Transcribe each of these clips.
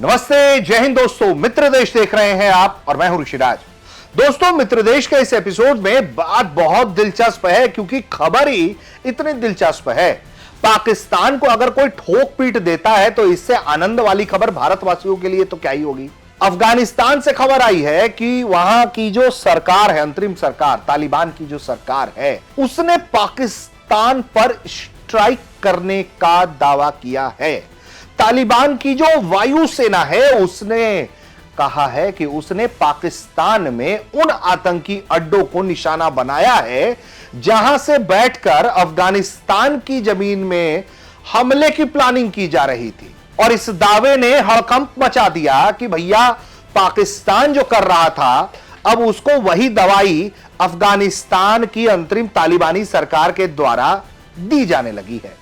नमस्ते, जय हिंद दोस्तों। मित्र देश देख रहे हैं आप और मैं हूं ऋषिराज। दोस्तों, मित्र देश के इस एपिसोड में बात बहुत दिलचस्प है क्योंकि खबर ही इतनी दिलचस्प है। पाकिस्तान को अगर कोई ठोक पीट देता है तो इससे आनंद वाली खबर भारतवासियों के लिए तो क्या ही होगी। अफगानिस्तान से खबर आई है कि वहां की जो सरकार है, अंतरिम सरकार, तालिबान की जो सरकार है, उसने पाकिस्तान पर स्ट्राइक करने का दावा किया है। तालिबान की जो वायुसेना है उसने कहा है कि उसने पाकिस्तान में उन आतंकी अड्डों को निशाना बनाया है जहां से बैठकर अफगानिस्तान की जमीन में हमले की प्लानिंग की जा रही थी। और इस दावे ने हड़कंप मचा दिया कि भैया पाकिस्तान जो कर रहा था अब उसको वही दवाई अफगानिस्तान की अंतरिम तालिबानी सरकार के द्वारा दी जाने लगी है।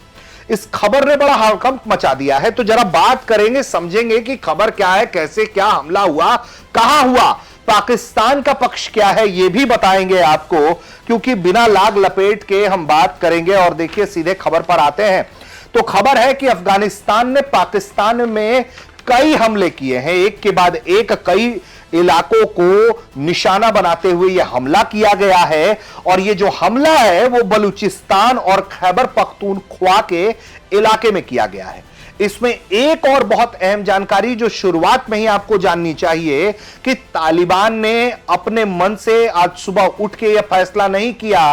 इस खबर ने बड़ा हड़कंप मचा दिया है। तो जरा बात करेंगे, समझेंगे कि खबर क्या है, कैसे क्या हमला हुआ, कहां हुआ, पाकिस्तान का पक्ष क्या है, यह भी बताएंगे आपको, क्योंकि बिना लाग लपेट के हम बात करेंगे। और देखिए, सीधे खबर पर आते हैं। तो खबर है कि अफगानिस्तान ने पाकिस्तान में कई हमले किए हैं, एक के बाद एक कई इलाकों को निशाना बनाते हुए यह हमला किया गया है। और यह जो हमला है वो बलूचिस्तान और खैबर पख्तूनख्वा के इलाके में किया गया है। इसमें एक और बहुत अहम जानकारी जो शुरुआत में ही आपको जाननी चाहिए कि तालिबान ने अपने मन से आज सुबह उठ के यह फैसला नहीं किया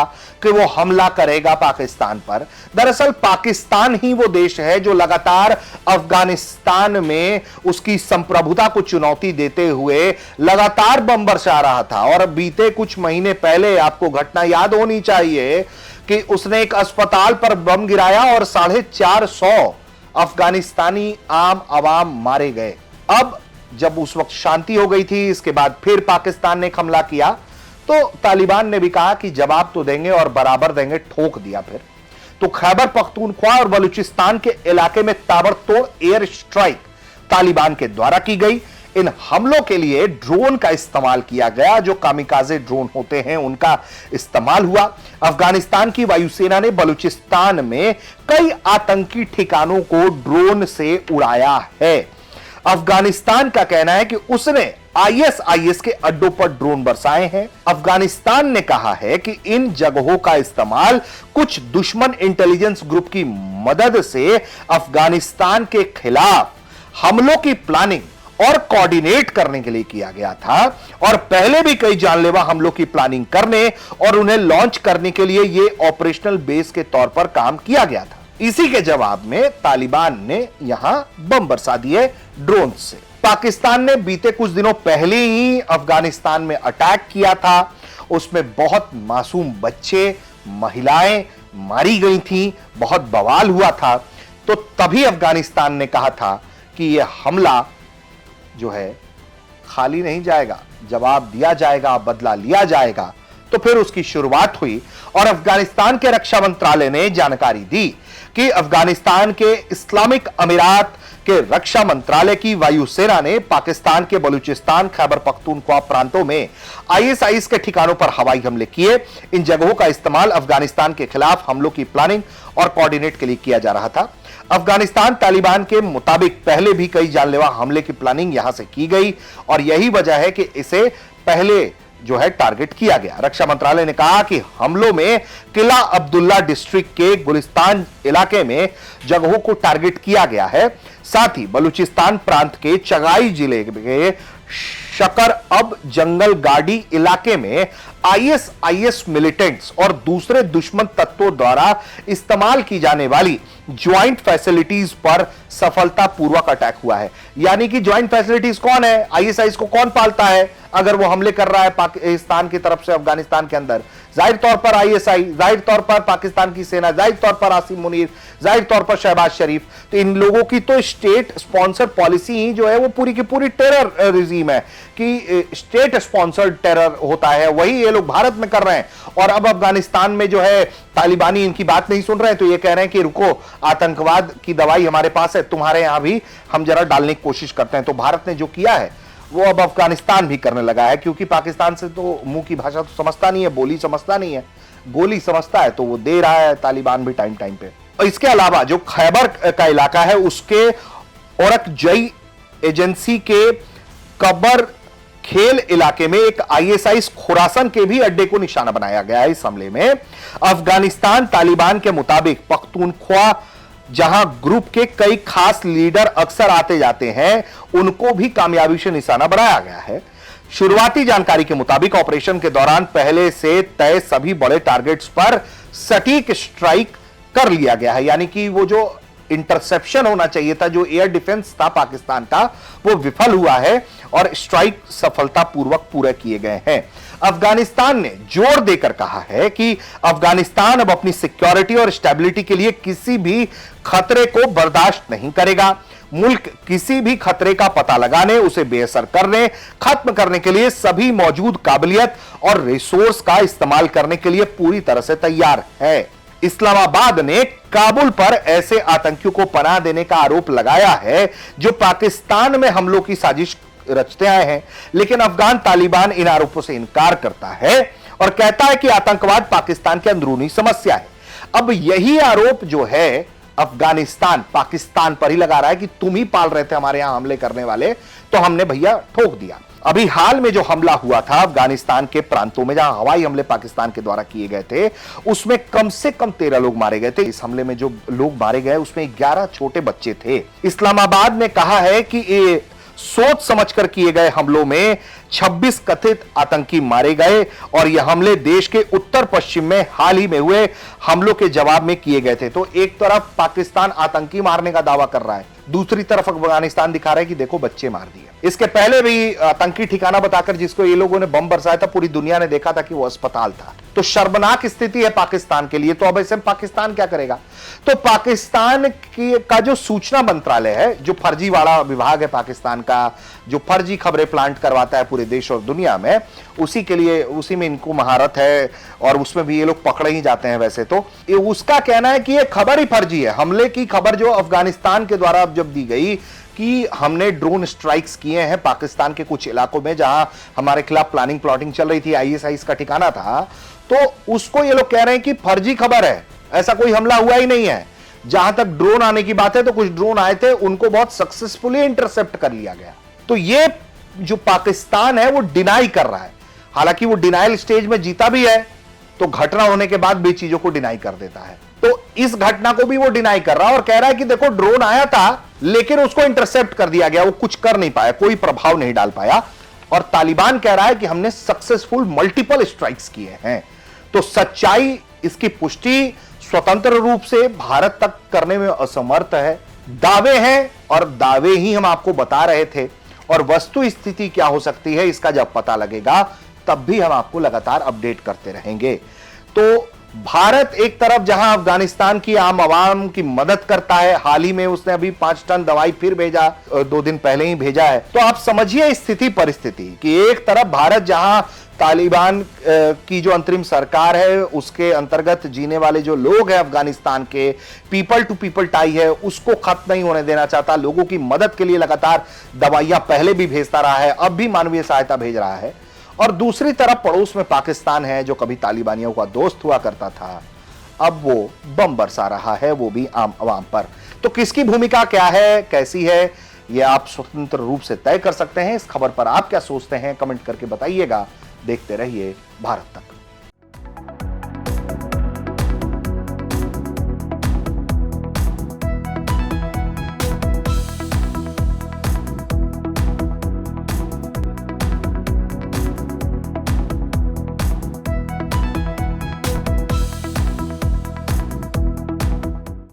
कि वो हमला करेगा पाकिस्तान पर। दरअसल पाकिस्तान ही वो देश है जो लगातार अफगानिस्तान में उसकी संप्रभुता को चुनौती देते हुए लगातार बम बरसा रहा था। और बीते कुछ महीने पहले आपको घटना याद होनी चाहिए कि उसने एक अस्पताल पर बम गिराया और 450 अफगानिस्तानी आम आवाम मारे गए। अब जब उस वक्त शांति हो गई थी, इसके बाद फिर पाकिस्तान ने हमला किया तो तालिबान ने भी कहा कि जवाब तो देंगे और बराबर देंगे, ठोक दिया। फिर तो खैबर पख्तूनख्वा और बलूचिस्तान के इलाके में ताबड़तोड़ एयर स्ट्राइक तालिबान के द्वारा की गई। इन हमलों के लिए ड्रोन का इस्तेमाल किया गया, जो कामिकाजे ड्रोन होते हैं उनका इस्तेमाल हुआ। अफगानिस्तान की वायुसेना ने बलूचिस्तान में कई आतंकी ठिकानों को ड्रोन से उड़ाया है। अफगानिस्तान का कहना है कि उसने आईएसआईएस के अड्डों पर ड्रोन बरसाए हैं। अफगानिस्तान ने कहा है कि इन जगहों का इस्तेमाल कुछ दुश्मन इंटेलिजेंस ग्रुप की मदद से अफगानिस्तान के खिलाफ हमलों की प्लानिंग और कोऑर्डिनेट करने के लिए किया गया था। और पहले भी कई जानलेवा हमलों की प्लानिंग करने और उन्हें लॉन्च करने के लिए यह ऑपरेशनल बेस के तौर पर काम किया गया था। इसी के जवाब में तालिबान ने यहां बम बरसा दिए ड्रोन से। पाकिस्तान ने बीते कुछ दिनों पहले ही अफगानिस्तान में अटैक किया था। उसमें बहुत मासूम बच्चे, महिलाएं मारी गई थीं, बहुत बवाल हुआ था। तो तभी अफगानिस्तान ने कहा था कि यह हमला जो है खाली नहीं जाएगा, जवाब दिया जाएगा, बदला लिया जाएगा। तो फिर उसकी शुरुआत हुई और अफगानिस्तान के रक्षा मंत्रालय ने जानकारी दी कि अफगानिस्तान के इस्लामिक अमीरात के रक्षा मंत्रालय की वायुसेना ने पाकिस्तान के बलूचिस्तान, खैबर पख्तूनख्वा प्रांतों में आईएसआईएस के ठिकानों पर हवाई हमले किए। इन जगहों का इस्तेमाल अफगानिस्तान के खिलाफ हमलों की प्लानिंग और कोऑर्डिनेट के लिए किया जा रहा था। अफगानिस्तान तालिबान के मुताबिक पहले भी कई जानलेवा हमले की प्लानिंग यहां से की गई और यही वजह है कि इसे पहले जो है टारगेट किया गया। रक्षा मंत्रालय ने कहा कि हमलों में किला अब्दुल्ला डिस्ट्रिक्ट के गुलिस्तान इलाके में जगहों को टारगेट किया गया है। साथ ही बलूचिस्तान प्रांत के चगाई जिले के शकर अब जंगल गाड़ी इलाके में आईएसआईएस मिलिटेंट्स और दूसरे दुश्मन तत्वों द्वारा इस्तेमाल की जाने वाली ज्वाइंट फैसिलिटीज पर सफलतापूर्वक अटैक हुआ है। यानी कि ज्वाइंट फैसिलिटीज कौन है, आईएसआईएस को कौन पालता है अगर वो हमले कर रहा है पाकिस्तान की तरफ से अफगानिस्तान के अंदर? जाहिर तौर पर आईएसआई, जाहिर तौर पर पाकिस्तान की सेना, जाहिर तौर पर आसिम मुनीर, जाहिर तौर पर शहबाज शरीफ। तो इन लोगों की तो स्टेट स्पॉन्सर पॉलिसी ही जो है वो पूरी की पूरी टेरर रिजीम है कि स्टेट स्पॉन्सर्ड टेरर होता है, वही ये लोग भारत में कर रहे हैं। और अब अफगानिस्तान में जो है तालिबानी इनकी बात नहीं सुन रहे हैं तो ये कह रहे हैं कि रुको, आतंकवाद की दवाई हमारे पास है, तुम्हारे यहां भी हम जरा डालने की कोशिश करते हैं। तो भारत ने जो किया है वो अब अफगानिस्तान भी करने लगा है, क्योंकि पाकिस्तान से तो मुंह की भाषा तो समझता नहीं है, बोली समझता नहीं है, गोली समझता है, तो वो दे रहा है तालिबान भी टाइम टाइम पे। और इसके अलावा जो खैबर का इलाका है उसके औरकजई एजेंसी के कबर खेल इलाके में एक आईएसआई खुरासन के भी अड्डे को निशाना बनाया गया है। इस हमले में अफगानिस्तान तालिबान के मुताबिक पख्तूनख्वा जहां ग्रुप के कई खास लीडर अक्सर आते जाते हैं, उनको भी कामयाबी से निशाना बनाया गया है। शुरुआती जानकारी के मुताबिक ऑपरेशन के दौरान पहले से तय सभी बड़े टारगेट्स पर सटीक स्ट्राइक कर लिया गया है, यानी कि वो जो इंटरसेप्शन होना चाहिए था, जो एयर डिफेंस था पाकिस्तान का, वो विफल हुआ है और स्ट्राइक सफलतापूर्वक पूरे किए गए हैं। अफगानिस्तान ने जोर देकर कहा है कि अफगानिस्तान अब अपनी सिक्योरिटी और स्टेबिलिटी के लिए किसी भी खतरे को बर्दाश्त नहीं करेगा। मुल्क किसी भी खतरे का पता लगाने, उसे बेअसर करने, खत्म करने के लिए सभी मौजूद काबिलियत और रिसोर्स का इस्तेमाल करने के लिए पूरी तरह से तैयार है। इस्लामाबाद ने काबुल पर ऐसे आतंकियों को पनाह देने का आरोप लगाया है जो पाकिस्तान में हमलों की साजिश रचते आए हैं, लेकिन अफगान तालिबान इन आरोपों से इनकार करता है और कहता है कि आतंकवाद पाकिस्तान की अंदरूनी समस्या है। अब यही आरोप जो है अफगानिस्तान पाकिस्तान पर ही लगा रहा है कि तुम ही पाल रहे थे हमारे यहां हमले करने वाले, तो हमने भैया ठोक दिया। अभी हाल में जो हमला हुआ था अफगानिस्तान के प्रांतों में, जहां हवाई हमले पाकिस्तान के द्वारा किए गए थे, उसमें कम से कम 13 लोग मारे गए थे। इस हमले में जो लोग मारे गए उसमें 11 छोटे बच्चे थे। इस्लामाबाद ने कहा है कि ये सोच समझकर किए गए हमलों में 26 कथित आतंकी मारे गए और यह हमले देश के उत्तर पश्चिम में हाल ही में हुए हमलों के जवाब में किए गए थे। तो एक तरफ पाकिस्तान आतंकी मारने का दावा कर रहा है, दूसरी तरफ अफगानिस्तान दिखा रहा है कि देखो बच्चे मार दिए। इसके पहले भी आतंकी ठिकाना बताकर जिसको ये लोगों ने बम बरसाया था, पूरी दुनिया ने देखा था कि वो अस्पताल था। तो शर्मनाक स्थिति है पाकिस्तान के लिए। तो अब ऐसे पाकिस्तान क्या करेगा? तो पाकिस्तान का जो सूचना मंत्रालय है, जो फर्जी वाला विभाग है पाकिस्तान का, जो फर्जी खबरें प्लांट करवाता है पूरे देश और दुनिया में, उसी के लिए, उसी में इनको महारत है और उसमें भी ये लोग पकड़े ही जाते हैं। वैसे तो उसका कहना है कि ये खबर ही फर्जी है। हमले की खबर जो अफगानिस्तान के द्वारा जब दी गई कि हमने ड्रोन स्ट्राइक्स किए हैं पाकिस्तान के कुछ इलाकों में जहां हमारे खिलाफ प्लानिंग प्लॉटिंग चल रही थी, आईएसआई का ठिकाना था, तो उसको ये लोग कह रहे हैं कि फर्जी खबर है, ऐसा कोई हमला हुआ ही नहीं है। जहां तक ड्रोन आने की बात है, तो कुछ ड्रोन आए थे, उनको बहुत सक्सेसफुली इंटरसेप्ट कर लिया गया। तो ये जो पाकिस्तान है वो डिनाई कर रहा है। हालांकि वो डिनाइल स्टेज में जीता भी है, तो घटना होने के बाद भी चीजों को डिनाई कर देता है। तो इस घटना को भी वो डिनाई कर रहा है और कह रहा है कि देखो ड्रोन आया था, लेकिन उसको इंटरसेप्ट कर दिया गया, वो कुछ कर नहीं पाया, कोई प्रभाव नहीं डाल पाया। और तालिबान कह रहा है कि हमने सक्सेसफुल मल्टीपल स्ट्राइक्स किए हैं। तो सच्चाई, इसकी पुष्टि स्वतंत्र रूप से भारत तक करने में असमर्थ है। दावे हैं और दावे ही हम आपको बता रहे थे, और वस्तु स्थिति क्या हो सकती है इसका जब पता लगेगा तब भी हम आपको लगातार अपडेट करते रहेंगे। तो भारत एक तरफ जहां अफगानिस्तान की आम आवाम की मदद करता है, हाल ही में उसने अभी 5 टन दवाई फिर भेजा, 2 दिन पहले ही भेजा है। तो आप समझिए स्थिति परिस्थिति कि एक तरफ भारत जहां तालिबान की जो अंतरिम सरकार है उसके अंतर्गत जीने वाले जो लोग हैं अफगानिस्तान के, पीपल टू पीपल टाई है, उसको खत्म नहीं होने देना चाहता, लोगों की मदद के लिए लगातार दवाइयां पहले भी भेजता रहा है, अब भी मानवीय सहायता भेज रहा है। और दूसरी तरफ पड़ोस में पाकिस्तान है जो कभी तालिबानियों का दोस्त हुआ करता था, अब वो बम बरसा रहा है, वो भी आम आवाम पर। तो किसकी भूमिका क्या है, कैसी है, ये आप स्वतंत्र रूप से तय कर सकते हैं। इस खबर पर आप क्या सोचते हैं, कमेंट करके बताइएगा। देखते रहिए भारत तक।